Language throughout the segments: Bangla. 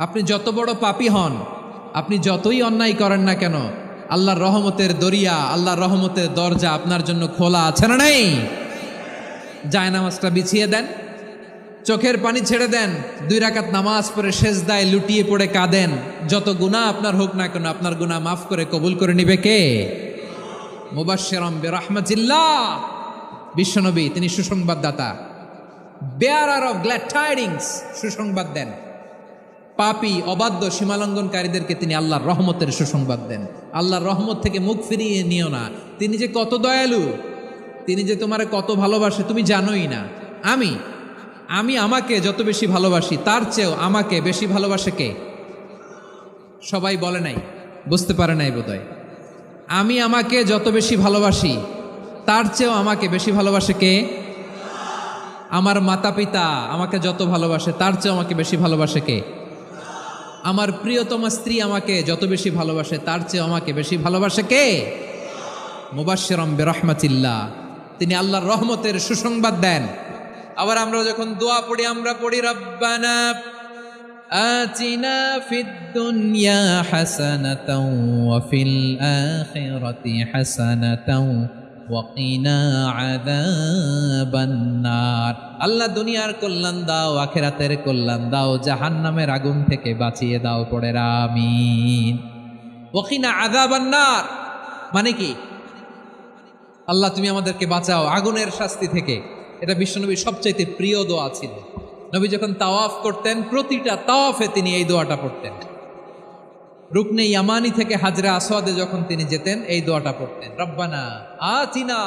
আপনি যত বড় পাপী হন, আপনি যতই অন্যায় করেন না কেন, আল্লাহর রহমতের দরিয়া, আল্লাহর রহমতের দরজা আপনার জন্য খোলা আছে না নাই? জায়নামাজটা বিছিয়ে দেন, চোখের পানি ছেড়ে দেন, 2 রাকাত নামাজ পড়ে সেজদায় লুটিয়ে পড়ে কাঁদেন। যত গুনাহ আপনার হোক না কেন, আপনার গুনাহ মাফ করে কবুল করে নিবে কে? মুবাশশিরাম বিরহমাতিল্লাহ। বিশ্বনবী তিনি সুসংবাদদাতা, বেয়ারার অফ গ্ল্যাড টাইডিংস, সুসংবাদ দেন। পাপী অবাধ্য সীমালঙ্ঘনকারীদেরকে তিনি আল্লাহর রহমতের সুসংবাদ দেন। আল্লাহর রহমত থেকে মুখ ফিরিয়ে নিও না। তিনি যে কত দয়ালু, তিনি যে তোমারে কত ভালোবাসে তুমি জানোই না। আমি আমাকে যত বেশি ভালোবাসি তার চেয়েও আমাকে বেশি ভালোবাসে কে? সবাই বলে নাই, বুঝতে পারে নাই বোধহয়। আমি আমাকে যত বেশি ভালোবাসি তার চেয়েও আমাকে বেশি ভালোবাসে কে? আমার মাতা পিতা আমাকে যত ভালোবাসে তার চেয়েও আমাকে বেশি ভালোবাসে কে? আমার প্রিয়তমা স্ত্রী আমাকে যত বেশি ভালোবাসে তার চেয়ে আমাকে বেশি ভালোবাসে কে? মুবাশশিরাম বিরহমাতিল্লাহ, তিনি আল্লাহর রহমতের সুসংবাদ দেন। আবার আমরা যখন দোয়া পড়ি, আমরা পড়ি রব্বানা আতিনা ফিদ দুনিয়া হাসানাতাও ওয়া ফিল আখিরাতি হাসানাতাও ওয়া কিনা আযাবান নার। আল্লাহ দুনিয়ার কল্যাণ দাও, আখিরাতের কল্যাণ দাও, জাহান্নামের আগুন থেকে বাঁচিয়ে দাও, পড়ে আমিন। ওয়া কিনা আযাবান নার মানে কি? আল্লাহ তুমি আমাদেরকে বাঁচাও আগুনের শাস্তি থেকে। এটা বিশ্বনবীর সবচাইতে প্রিয় দোয়া ছিল। নবী যখন তাওয়াফ করতেন, প্রতিটা তাওয়াফে তিনি এই দোয়াটা পড়তেন। রুকনে ইয়ামানি থেকে হাজরা আসওয়াদে যখন তিনি যেতেন, এই দোয়াটা পড়তেন, রব্বানা আতিনা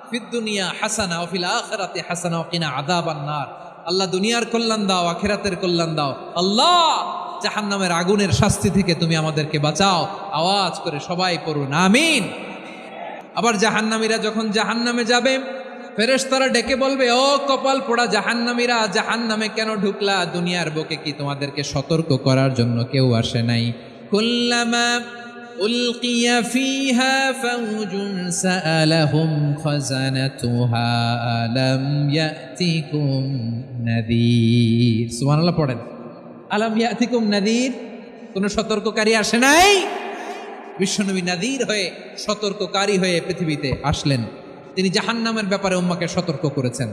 ফিদ দুনিয়া হাসানা ওয়া ফিল আখিরাতি হাসানা ওয়া কিনা আযাবান নার। আল্লাহ দুনিয়ার কল্যাণ দাও, আখিরাতের কল্যাণ দাও। আল্লাহ জাহান্নামের আগুনের শাস্তি থেকে তুমি আমাদেরকে বাঁচাও। আওয়াজ করে সবাই পড়ুন আমিন। আবার জাহান্নামীরা যখন জাহান্নামে যাবে, ফেরেশতারা ডেকে বলবে, ও কপাল পোড়া জাহান্নামীরা, জাহান্নামে কেন ঢুকলা? দুনিয়ার বুকে কি তোমাদেরকে সতর্ক করার জন্য কেউ আসে নাই? কুল্লামা উলকিয়া ফিহা ফাওজুন সাআলাহুম খাযানাতুহা আলাম ইয়াতিকুম নাযীর। সুবহানাল্লাহ পড়েন, আলাম ইয়াতিকুম নাযীর, কোন সতর্ককারী আসে নাই? বিশ্বনবী নাযীর হয়ে, সতর্ককারী হয়ে পৃথিবীতে আসলেন। তিনি জাহান্নামের ব্যাপারে উম্মাকে সতর্ক করেছেন।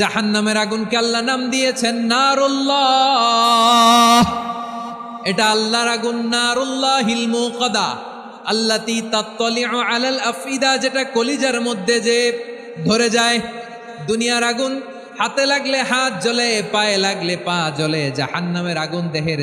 জাহান্নামের আগুনকে আল্লাহ নাম দিয়েছেন নারুল্লাহ। এটা আল্লাহর আগুন, নারুল্লাহিল মুকাদা আল্লাতী তাত্তালিউ আলাল আফইদা, যেটা কলিজার মধ্যে যে ধরে যায়। দুনিয়ার আগুন হাতে লাগলে হাত জ্বলে, পায়ে লাগলে পা জ্বলে, জাহান্নামের আগুন দেহের